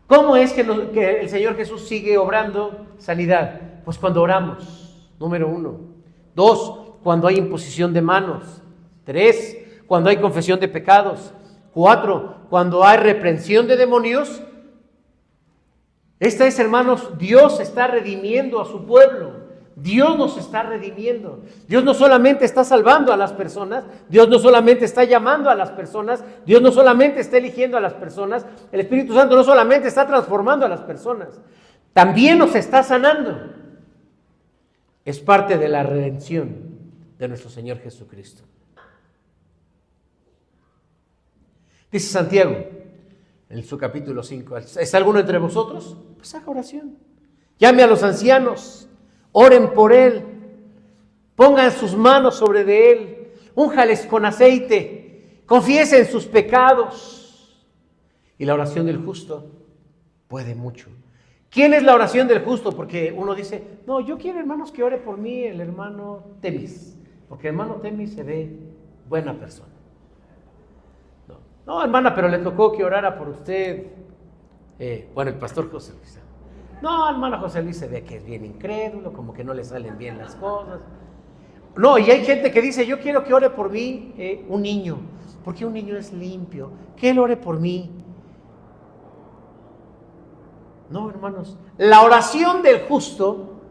¿Cómo es que el Señor Jesús sigue obrando sanidad? Pues cuando oramos, número 1. 2, cuando hay imposición de manos. 3, cuando hay confesión de pecados. 4, cuando hay reprensión de demonios. Esta es, hermanos, Dios está redimiendo a su pueblo. Dios nos está redimiendo. Dios no solamente está salvando a las personas, Dios no solamente está llamando a las personas, Dios no solamente está eligiendo a las personas, el Espíritu Santo no solamente está transformando a las personas, también nos está sanando. Es parte de la redención de nuestro Señor Jesucristo. Dice Santiago en su capítulo 5, ¿está alguno entre vosotros? Pues haga oración. Llame a los ancianos, oren por él, pongan sus manos sobre de él, únjales con aceite, confiesen sus pecados. Y la oración del justo puede mucho. ¿Quién es la oración del justo? Porque uno dice, no, yo quiero, hermanos, que ore por mí el hermano Temis, porque el hermano Temis se ve buena persona. No, hermana, pero le tocó que orara por usted, el pastor José Luis. No, hermano José Luis se ve que es bien incrédulo, como que no le salen bien las cosas. No, y hay gente que dice, yo quiero que ore por mí un niño, porque un niño es limpio, que él ore por mí. No, hermanos, la oración del justo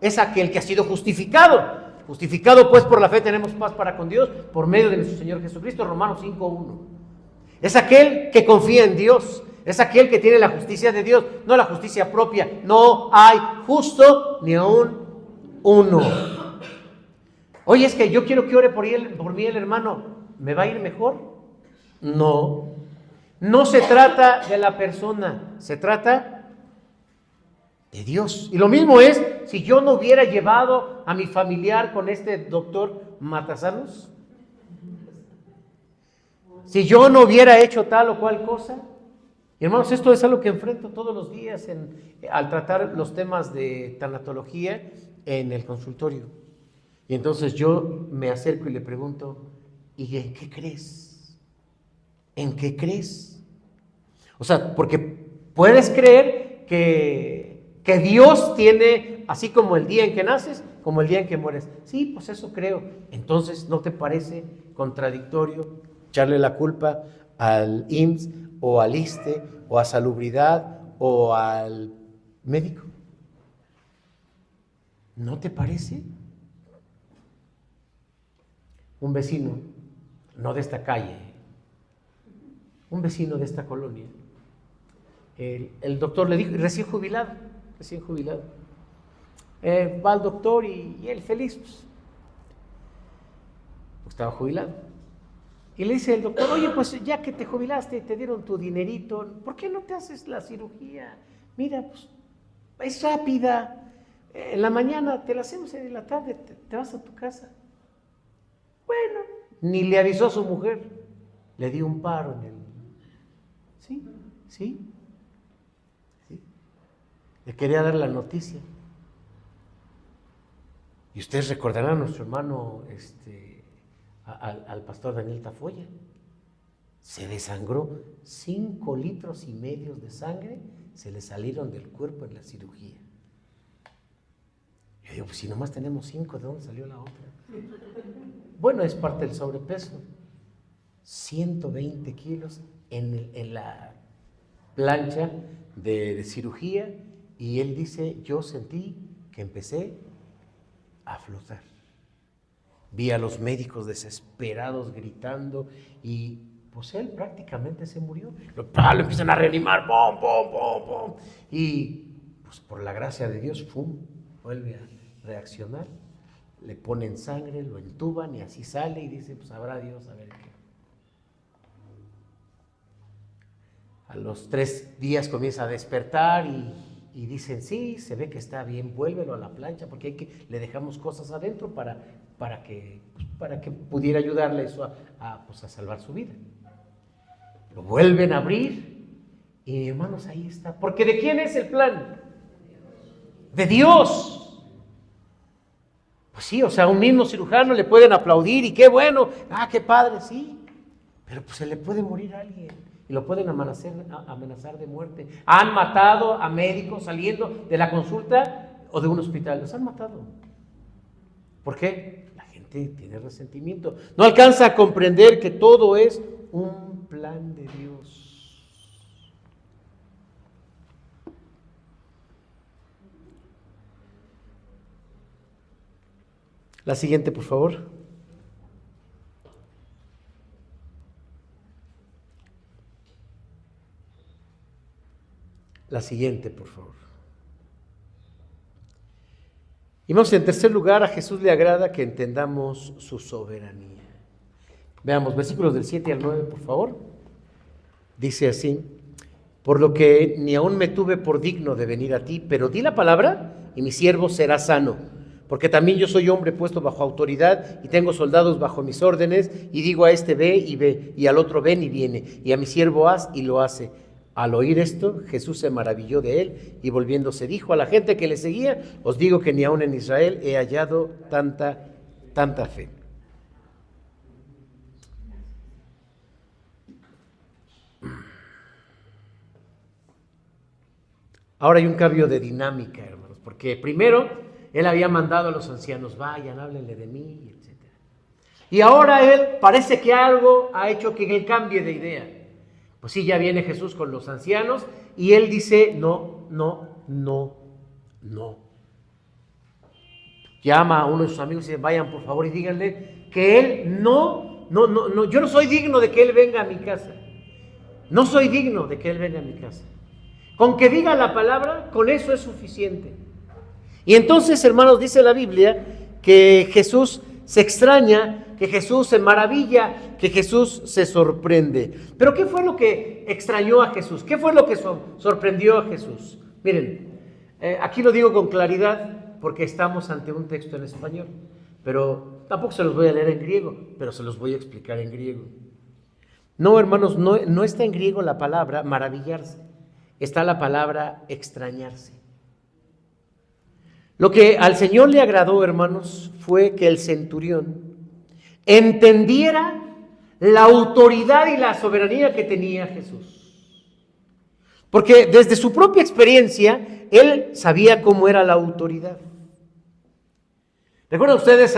es aquel que ha sido justificado. Justificado pues por la fe tenemos paz para con Dios por medio de nuestro Señor Jesucristo, Romanos 5:1. Es aquel que confía en Dios, es aquel que tiene la justicia de Dios, no la justicia propia. No hay justo ni aún uno. Oye, es que yo quiero que ore por mí el hermano, ¿me va a ir mejor? No, no se trata de la persona, se trata de Dios. Y lo mismo es si yo no hubiera llevado a mi familiar con este doctor Matasanos. Si yo no hubiera hecho tal o cual cosa. Y hermanos, esto es algo que enfrento todos los días al tratar los temas de tanatología en el consultorio. Y entonces yo me acerco y le pregunto, ¿y en qué crees? ¿En qué crees? O sea, porque puedes creer que Dios tiene, así como el día en que naces, como el día en que mueres. Sí, pues eso creo. Entonces, ¿no te parece contradictorio echarle la culpa al IMSS o al ISSSTE o a Salubridad o al médico? ¿No te parece? Un vecino, no de esta calle, un vecino de esta colonia, el doctor le dijo, recién jubilado, va al doctor y él feliz, pues estaba jubilado. Y le dice el doctor, oye, pues ya que te jubilaste y te dieron tu dinerito, ¿por qué no te haces la cirugía? Mira, pues es rápida, en la mañana te la hacemos y en la tarde te vas a tu casa. Bueno, ni le avisó a su mujer, le dio un paro en el... Sí. Le quería dar la noticia. Y ustedes recordarán a nuestro hermano, al pastor Daniel Tafoya. Se desangró 5,5 litros de sangre, se le salieron del cuerpo en la cirugía. Yo digo, pues si nomás tenemos 5, ¿de dónde salió la otra? Bueno, es parte del sobrepeso. 120 kilos en la plancha de cirugía, y él dice, yo sentí que empecé a flotar. Vi a los médicos desesperados gritando y pues él prácticamente se murió. Lo empiezan a reanimar, ¡pum, pum, pum, pum! Y pues por la gracia de Dios, ¡pum!, vuelve a reaccionar. Le ponen sangre, lo entuban y así sale y dice, pues sabrá Dios a ver qué. A los 3 días comienza a despertar y dicen, sí, se ve que está bien, vuélvelo a la plancha, porque le dejamos cosas adentro para que pudiera ayudarle eso a salvar su vida. Lo vuelven a abrir y, hermanos, ahí está. Porque ¿de quién es el plan? De Dios. Pues sí, o sea, a un mismo cirujano le pueden aplaudir y qué bueno, qué padre, sí, pero pues se le puede morir a alguien. Y lo pueden amenazar de muerte. Han matado a médicos saliendo de la consulta o de un hospital. Los han matado. ¿Por qué? La gente tiene resentimiento. No alcanza a comprender que todo es un plan de Dios. La siguiente, por favor. La siguiente, por favor. Y vamos, en tercer lugar, a Jesús le agrada que entendamos su soberanía. Veamos, versículos del 7 al 9, por favor. Dice así, por lo que ni aún me tuve por digno de venir a ti, pero di la palabra y mi siervo será sano. Porque también yo soy hombre puesto bajo autoridad y tengo soldados bajo mis órdenes, y digo a este ve y ve, y al otro ven y viene, y a mi siervo haz y lo hace. Al oír esto, Jesús se maravilló de él y volviéndose dijo a la gente que le seguía, os digo que ni aun en Israel he hallado tanta fe. Ahora hay un cambio de dinámica, hermanos, porque primero él había mandado a los ancianos, vayan, háblenle de mí, etc. Y ahora él parece que algo ha hecho que él cambie de idea. Pues sí, ya viene Jesús con los ancianos y él dice, no. Llama a uno de sus amigos y dice, vayan por favor y díganle que él no, yo no soy digno de que él venga a mi casa. No soy digno de que él venga a mi casa. Con que diga la palabra, con eso es suficiente. Y entonces, hermanos, dice la Biblia que Jesús se extraña, que Jesús se maravilla, que Jesús se sorprende. Pero ¿qué fue lo que extrañó a Jesús? ¿Qué fue lo que sorprendió a Jesús? Miren, aquí lo digo con claridad porque estamos ante un texto en español, pero tampoco se los voy a leer en griego, pero se los voy a explicar en griego. No, hermanos, no está en griego la palabra maravillarse, está la palabra extrañarse. Lo que al Señor le agradó, hermanos, fue que el centurión entendiera la autoridad y la soberanía que tenía Jesús. Porque desde su propia experiencia, él sabía cómo era la autoridad. ¿Recuerdan ustedes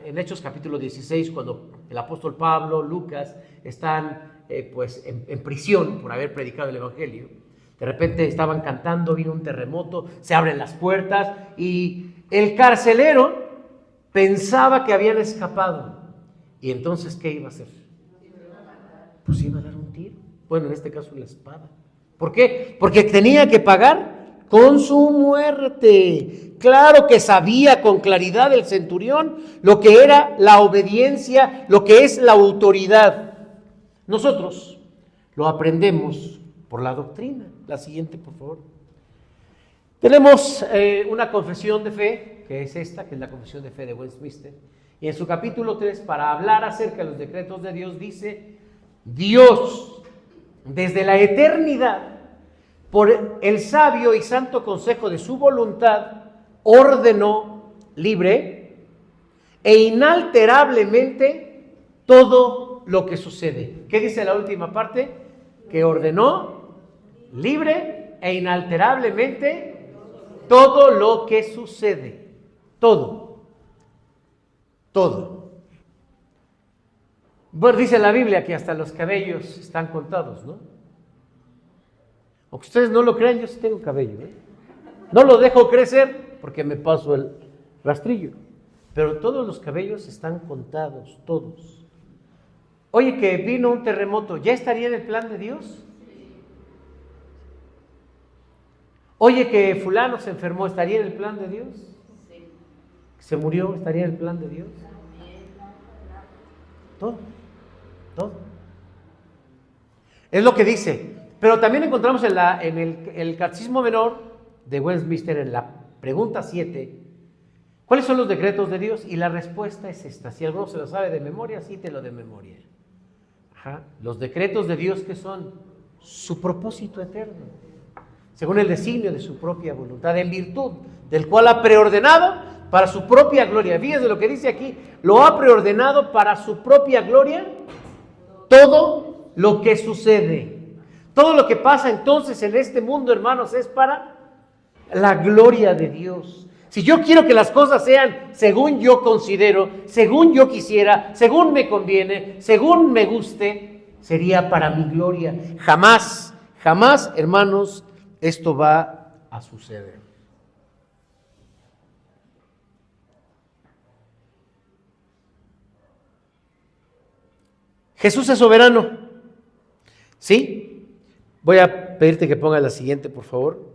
en Hechos capítulo 16, cuando el apóstol Pablo, Lucas, están en prisión por haber predicado el evangelio? De repente estaban cantando, vino un terremoto, se abren las puertas y el carcelero pensaba que habían escapado. ¿Y entonces qué iba a hacer? Pues iba a dar un tiro. Bueno, en este caso la espada. ¿Por qué? Porque tenía que pagar con su muerte. Claro que sabía con claridad el centurión lo que era la obediencia, lo que es la autoridad. Nosotros lo aprendemos por la doctrina. La siguiente, por favor. Tenemos una confesión de fe, que es esta, que es la confesión de fe de Westminster. Y en su capítulo 3, para hablar acerca de los decretos de Dios, dice: Dios, desde la eternidad, por el sabio y santo consejo de su voluntad, ordenó libre e inalterablemente todo lo que sucede. ¿Qué dice la última parte? Que ordenó libre e inalterablemente todo lo que sucede. Todo. Bueno, dice la Biblia que hasta los cabellos están contados, ¿no? Aunque ustedes no lo crean, yo sí tengo cabello, ¿eh? No lo dejo crecer porque me paso el rastrillo, pero todos los cabellos están contados, todos. Oye, que vino un terremoto, ¿ya estaría en el plan de Dios? Oye, que fulano se enfermó, ¿estaría en el plan de Dios? Se murió, ¿estaría en el plan de Dios? Todo. Es lo que dice. Pero también encontramos en el Catecismo Menor de Westminster, en la pregunta 7, ¿cuáles son los decretos de Dios? Y la respuesta es esta. Si alguno se lo sabe de memoria, cítelo de memoria. Los decretos de Dios, ¿qué son? Su propósito eterno, según el designio de su propia voluntad, en virtud del cual ha preordenado para su propia gloria. Fíjense lo que dice aquí: lo ha preordenado para su propia gloria todo lo que sucede. Todo lo que pasa entonces en este mundo, hermanos, es para la gloria de Dios. Si yo quiero que las cosas sean según yo considero, según yo quisiera, según me conviene, según me guste, sería para mi gloria. Jamás, hermanos, esto va a suceder. Jesús es soberano. ¿Sí? Voy a pedirte que ponga la siguiente, por favor.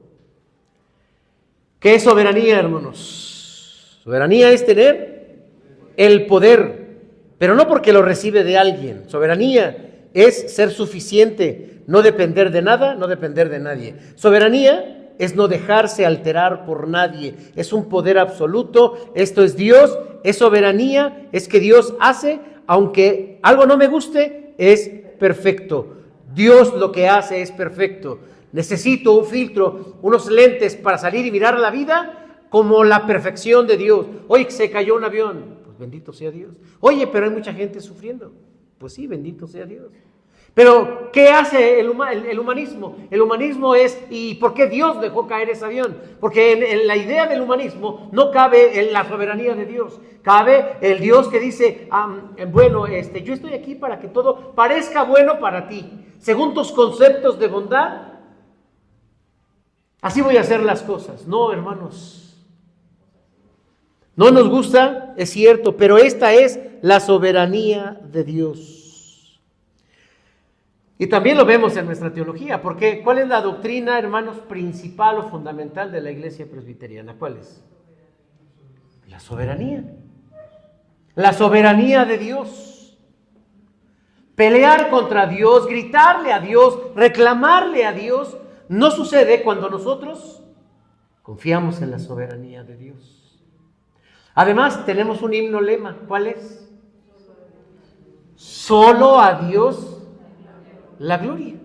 ¿Qué es soberanía, hermanos? Soberanía es tener el poder, pero no porque lo recibe de alguien. Soberanía es ser suficiente, no depender de nada, no depender de nadie. Soberanía es no dejarse alterar por nadie. Es un poder absoluto. Esto es Dios. Es soberanía. Es que Dios hace, aunque algo no me guste, es perfecto. Dios lo que hace es perfecto. Necesito un filtro, unos lentes para salir y mirar la vida como la perfección de Dios. Oye, que se cayó un avión, pues bendito sea Dios. Oye, pero hay mucha gente sufriendo. Pues sí, bendito sea Dios. Pero, ¿qué hace el humanismo? El humanismo es, ¿y por qué Dios dejó caer ese avión? Porque en la idea del humanismo no cabe en la soberanía de Dios. Cabe el Dios que dice, bueno, yo estoy aquí para que todo parezca bueno para ti. Según tus conceptos de bondad, así voy a hacer las cosas. No, hermanos. No nos gusta, es cierto, pero esta es la soberanía de Dios. Y también lo vemos en nuestra teología, porque ¿cuál es la doctrina, hermanos, principal o fundamental de la iglesia presbiteriana? ¿Cuál es? La soberanía. La soberanía de Dios. Pelear contra Dios, gritarle a Dios, reclamarle a Dios, no sucede cuando nosotros confiamos en la soberanía de Dios. Además, tenemos un himno lema. ¿Cuál es? Solo a Dios la gloria.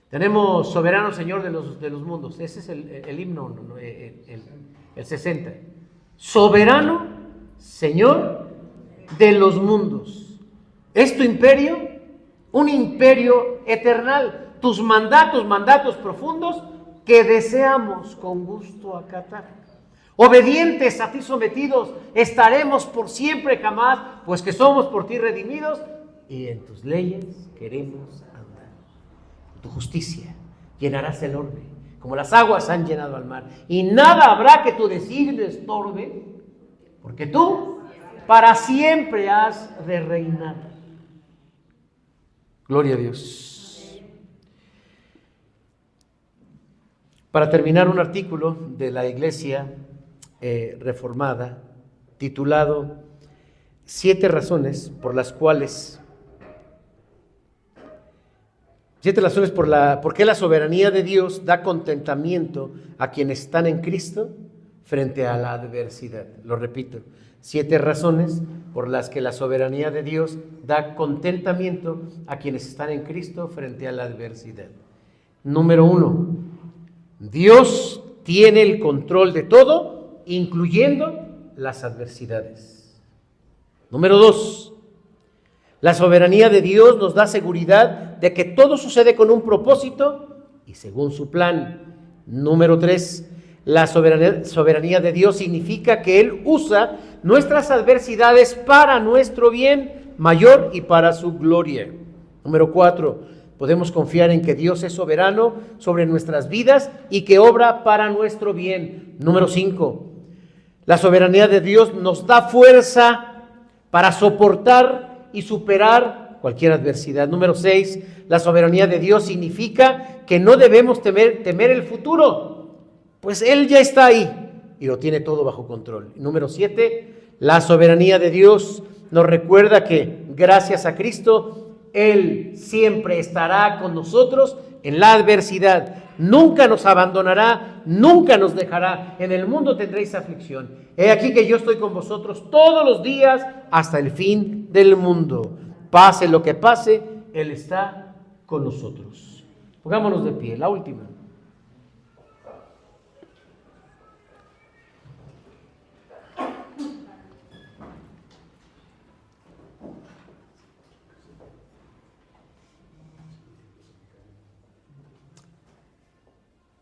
Tenemos soberano Señor de los mundos. Ese es el himno, el 60. Soberano Señor de los mundos. ¿Es tu imperio? Un imperio eternal. Tus mandatos profundos que deseamos con gusto acatar. Obedientes a ti sometidos, estaremos por siempre jamás, pues que somos por ti redimidos, y en tus leyes queremos andar. Tu justicia llenarás el orbe, como las aguas han llenado al mar, y nada habrá que tu designio estorbe, porque tú para siempre has de reinar. Gloria a Dios. Para terminar, un artículo de la Iglesia Reformada titulado 7 razones por qué la soberanía de Dios da contentamiento a quienes están en Cristo frente a la adversidad. Lo repito, 7 razones por las que la soberanía de Dios da contentamiento a quienes están en Cristo frente a la adversidad. Número 1, Dios tiene el control de todo, incluyendo las adversidades. Número 2, la soberanía de Dios nos da seguridad de que todo sucede con un propósito y según su plan. Número 3, la soberanía de Dios significa que Él usa nuestras adversidades para nuestro bien mayor y para su gloria. Número 4, podemos confiar en que Dios es soberano sobre nuestras vidas y que obra para nuestro bien. Número 5, la soberanía de Dios nos da fuerza para soportar y superar cualquier adversidad. Número 6, la soberanía de Dios significa que no debemos temer el futuro, pues Él ya está ahí y lo tiene todo bajo control. Número 7, la soberanía de Dios nos recuerda que gracias a Cristo, Él siempre estará con nosotros en la adversidad. Nunca nos abandonará, nunca nos dejará. En el mundo tendréis aflicción. He aquí que yo estoy con vosotros todos los días hasta el fin del mundo. Pase lo que pase, Él está con nosotros. Pongámonos de pie, la última.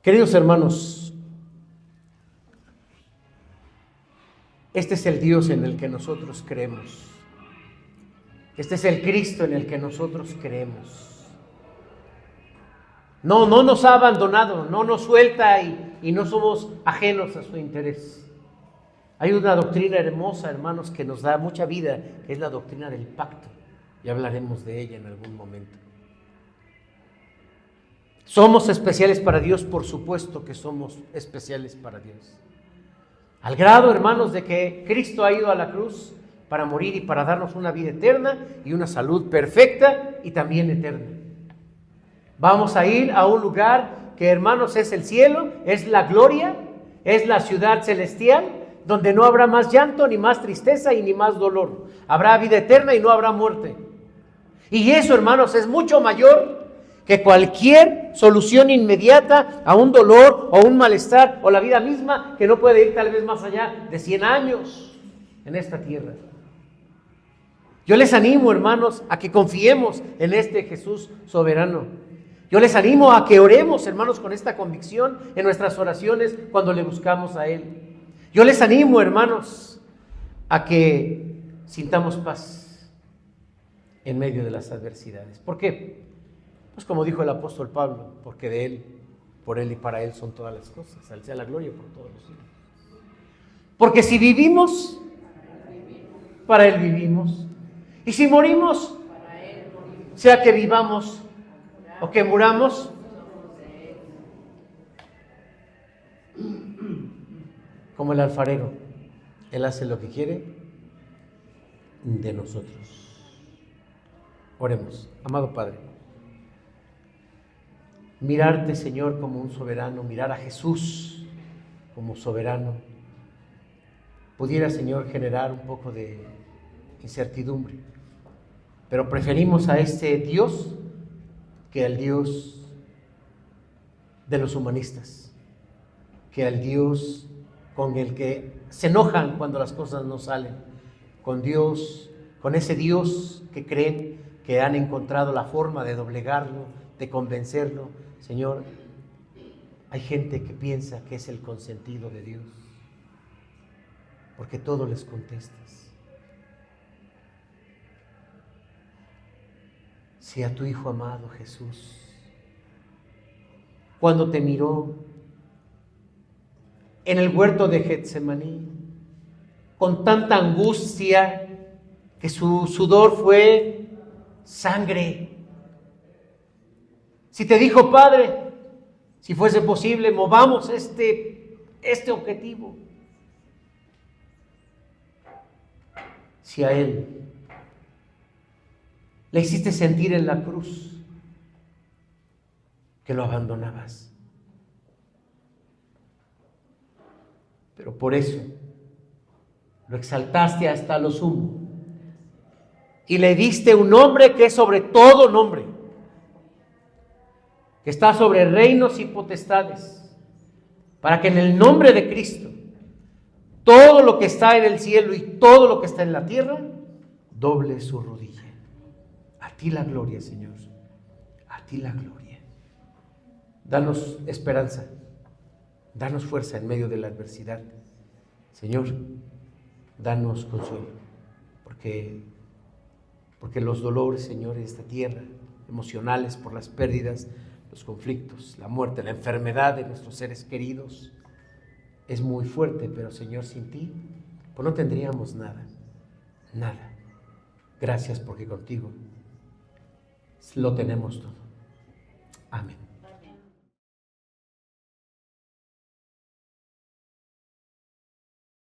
Queridos hermanos, este es el Dios en el que nosotros creemos. Este es el Cristo en el que nosotros creemos. No nos ha abandonado, no nos suelta y no somos ajenos a su interés. Hay una doctrina hermosa, hermanos, que nos da mucha vida, que es la doctrina del pacto. Y hablaremos de ella en algún momento. ¿Somos especiales para Dios? Por supuesto que somos especiales para Dios. Al grado, hermanos, de que Cristo ha ido a la cruz para morir y para darnos una vida eterna y una salud perfecta y también eterna. Vamos a ir a un lugar que, hermanos, es el cielo, es la gloria, es la ciudad celestial, donde no habrá más llanto, ni más tristeza y ni más dolor. Habrá vida eterna y no habrá muerte. Y eso, hermanos, es mucho mayor que cualquier solución inmediata a un dolor o un malestar o la vida misma, que no puede ir tal vez más allá de 100 años en esta tierra. Yo les animo, hermanos, a que confiemos en este Jesús soberano. Yo les animo a que oremos, hermanos, con esta convicción en nuestras oraciones cuando le buscamos a Él. Yo les animo, hermanos, a que sintamos paz en medio de las adversidades. ¿Por qué? Pues como dijo el apóstol Pablo, porque de Él, por Él y para Él son todas las cosas. Al sea la gloria por todos los siglos. Porque si vivimos, para Él vivimos. Y si morimos, sea que vivamos o que muramos, como el alfarero, Él hace lo que quiere de nosotros. Oremos. Amado Padre, mirarte, Señor, como un soberano, mirar a Jesús como soberano, pudiera, Señor, generar un poco de incertidumbre. Pero preferimos a este Dios que al Dios de los humanistas, que al Dios con el que se enojan cuando las cosas no salen, con ese Dios que creen que han encontrado la forma de doblegarlo, de convencerlo. Señor, hay gente que piensa que es el consentido de Dios, porque todo les contestas. Si a tu Hijo amado Jesús, cuando te miró en el huerto de Getsemaní, con tanta angustia que su sudor fue sangre, si te dijo, Padre, Si fuese posible, movamos este objetivo. Si a Él le hiciste sentir en la cruz que lo abandonabas, pero por eso lo exaltaste hasta lo sumo y le diste un nombre que es sobre todo nombre, que está sobre reinos y potestades, para que en el nombre de Cristo todo lo que está en el cielo y todo lo que está en la tierra doble su rodilla. A ti la gloria, Señor, a ti la gloria. Danos esperanza, danos fuerza en medio de la adversidad. Señor, danos consuelo, porque los dolores, Señor, de esta tierra, emocionales por las pérdidas, los conflictos, la muerte, la enfermedad de nuestros seres queridos, es muy fuerte, pero Señor, sin ti, pues no tendríamos nada, nada. Gracias porque contigo lo tenemos todo. Amén.